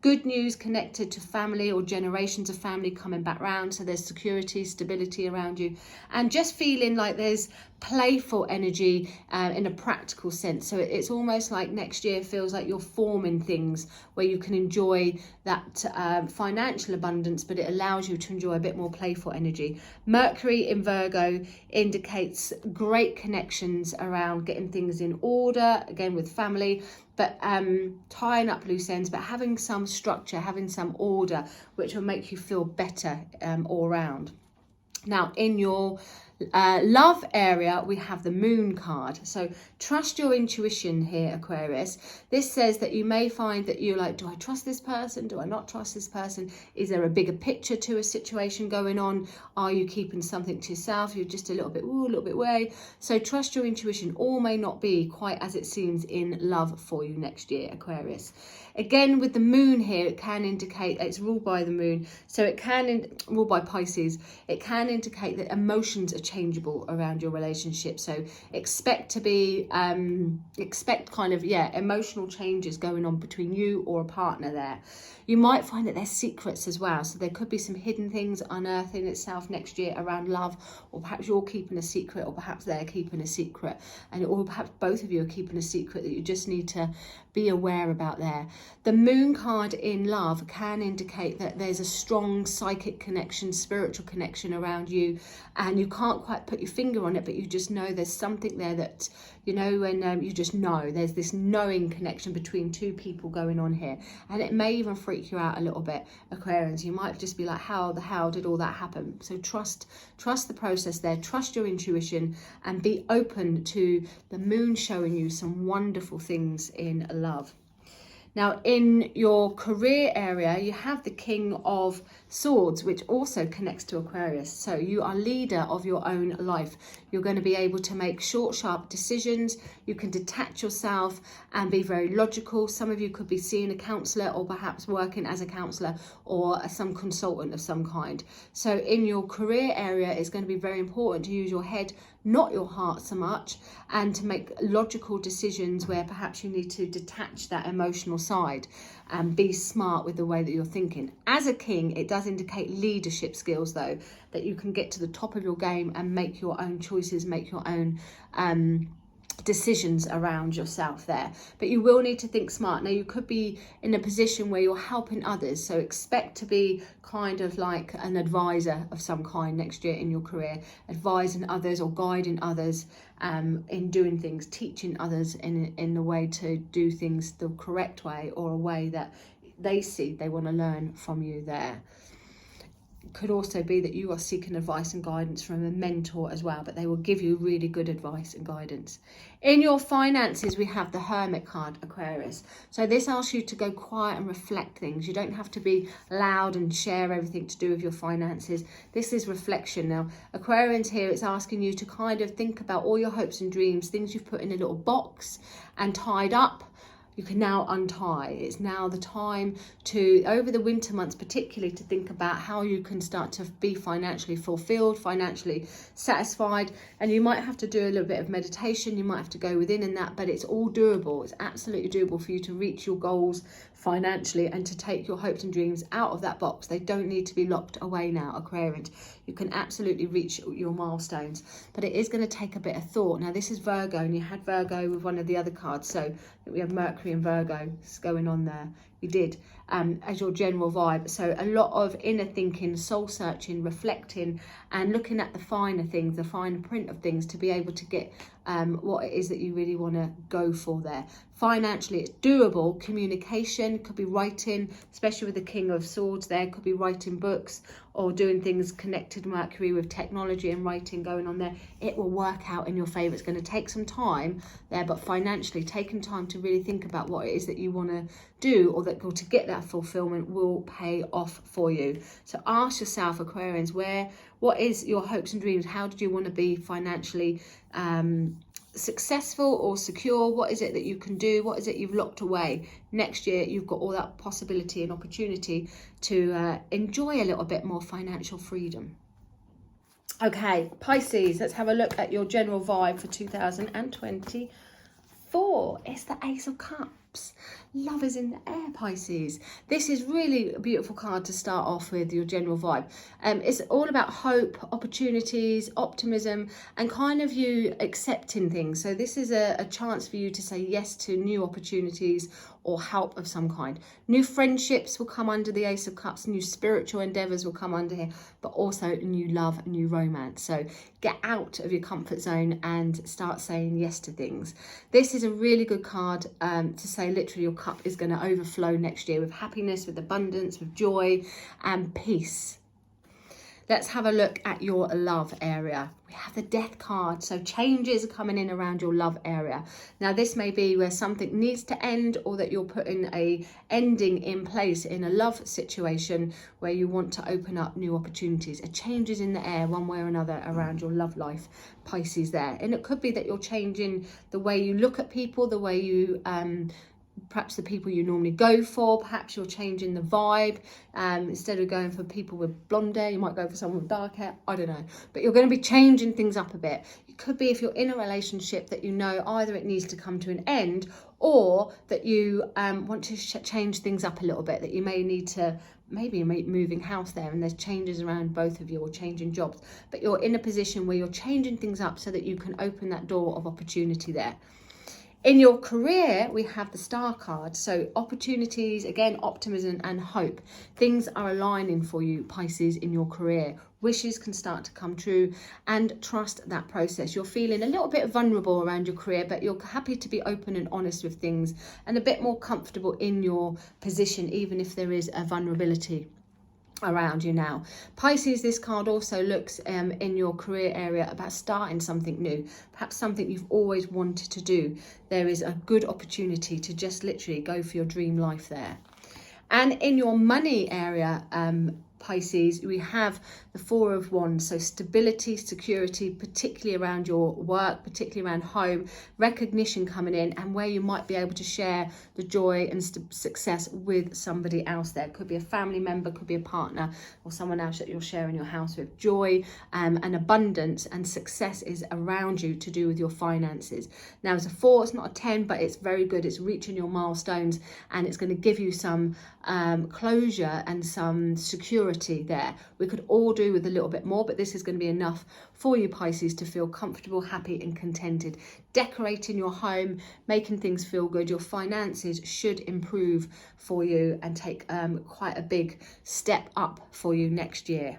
Good news connected to family or generations of family coming back round. So there's security, stability around you, and just feeling like there's playful energy in a practical sense. So it's almost like next year feels like you're forming things where you can enjoy that financial abundance, but it allows you to enjoy a bit more playful energy. Mercury in Virgo indicates great connections around getting things in order, again with family, but tying up loose ends, but having some structure, having some order, which will make you feel better all around. Now, in your love area, we have the Moon card. So trust your intuition here, Aquarius. This says that you may find that you're like, do I trust this person? Do I not trust this person? Is there a bigger picture to a situation going on? Are you keeping something to yourself? You're just a little bit wary. So trust your intuition. All may not be quite as it seems in love for you next year, Aquarius. Again, with the Moon here, it can indicate it's ruled by the Moon. So it can, ruled by Pisces, it can indicate that emotions are changeable around your relationship. So expect to be, emotional changes going on between you or a partner there. You might find that there's secrets as well. So there could be some hidden things unearthing itself next year around love, or perhaps you're keeping a secret, or perhaps they're keeping a secret, or perhaps both of you are keeping a secret that you just need to be aware about there. The Moon card in love can indicate that there's a strong psychic connection, spiritual connection around you, and you can't quite put your finger on it, but you just know there's something there that, you know, and you just know there's this knowing connection between two people going on here. And it may even freak you out a little bit, Aquarians. You might just be like, how the hell did all that happen? So trust the process there, trust your intuition, and be open to the Moon showing you some wonderful things in love. Now, in your career area, you have the King of Swords, which also connects to Aquarius. So you are leader of your own life. You're going to be able to make short, sharp decisions. You can detach yourself and be very logical. Some of you could be seeing a counsellor, or perhaps working as a counsellor or some consultant of some kind. So in your career area, it's going to be very important to use your head, not your heart so much, and to make logical decisions where perhaps you need to detach that emotional side and be smart with the way that you're thinking. As a king, it does indicate leadership skills though, that you can get to the top of your game and make your own choices, make your own decisions around yourself there. But you will need to think smart. Now, you could be in a position where you're helping others, so expect to be kind of like an advisor of some kind next year in your career, advising others or guiding others in doing things, teaching others in the way to do things the correct way, or a way that they see they want to learn from you there. Could also be that you are seeking advice and guidance from a mentor as well, but they will give you really good advice and guidance. In your finances, we have the Hermit card, Aquarius. So this asks you to go quiet and reflect things. You don't have to be loud and share everything to do with your finances. This is reflection. Now, Aquarians here, it's asking you to kind of think about all your hopes and dreams, things you've put in a little box and tied up. You can now untie. It's now the time to, over the winter months particularly, to think about how you can start to be financially fulfilled, financially satisfied. And you might have to do a little bit of meditation. You might have to go within in that, but it's all doable. It's absolutely doable for you to reach your goals financially and to take your hopes and dreams out of that box. They don't need to be locked away now, Aquarians. You can absolutely reach your milestones, but it is going to take a bit of thought. Now, this is Virgo, and you had Virgo with one of the other cards, so we have Mercury and Virgo going on there. You did as your general vibe. So a lot of inner thinking, soul searching, reflecting, and looking at the finer things, the finer print of things, to be able to get what it is that you really want to go for there. Financially, it's doable. Communication, could be writing, especially with the King of Swords there, could be writing books or doing things connected to Mercury with technology and writing going on there. It will work out in your favour. It's going to take some time there, but financially, taking time to really think about what it is that you want to do, or that, or to get that fulfillment, will pay off for you. So ask yourself, Aquarians, what is your hopes and dreams? How do you want to be financially successful or secure? What is it that you can do? What is it you've locked away? Next year, you've got all that possibility and opportunity to enjoy a little bit more financial freedom. Okay, Pisces, let's have a look at your general vibe for 2024. It's the Ace of Cups. Love is in the air, Pisces. This is really a beautiful card to start off with, your general vibe. It's all about hope, opportunities, optimism, and kind of you accepting things. So this is a chance for you to say yes to new opportunities or help of some kind. New friendships will come under the Ace of Cups, new spiritual endeavours will come under here, but also new love, new romance. So get out of your comfort zone and start saying yes to things. This is a really good card to say literally your cup is going to overflow next year with happiness, with abundance, with joy and peace. Let's have a look at your love area. We have the Death card, so changes are coming in around your love area. Now, this may be where something needs to end, or that you're putting a ending in place in a love situation where you want to open up new opportunities. A change is in the air one way or another around your love life, Pisces there. And it could be that you're changing the way you look at people, the way you perhaps the people you normally go for. Perhaps you're changing the vibe. Instead of going for people with blonde hair, you might go for someone with dark hair. I don't know. But you're going to be changing things up a bit. It could be, if you're in a relationship, that you know either it needs to come to an end, or that you want to change things up a little bit, that you may need to maybe moving house there, and there's changes around both of you, or changing jobs. But you're in a position where you're changing things up so that you can open that door of opportunity there. In your career, we have the Star card. So opportunities, again, optimism and hope. Things are aligning for you, Pisces, in your career. Wishes can start to come true, and trust that process. You're feeling a little bit vulnerable around your career, but you're happy to be open and honest with things, and a bit more comfortable in your position, even if there is a vulnerability around you now. Pisces, this card also looks in your career area about starting something new, perhaps something you've always wanted to do. There is a good opportunity to just literally go for your dream life there. And in your money area, Pisces, we have the Four of Wands, so stability, security, particularly around your work, particularly around home, recognition coming in, and where you might be able to share the joy and success with somebody else there. Could be a family member, could be a partner, or someone else that you're sharing your house with. Joy and abundance and success is around you to do with your finances. Now, it's a 4, it's not a 10, but it's very good. It's reaching your milestones, and it's going to give you some closure and some security there. We could all do with a little bit more, but this is going to be enough for you, Pisces, to feel comfortable, happy and contented. Decorating your home, making things feel good. Your finances should improve for you and take quite a big step up for you next year.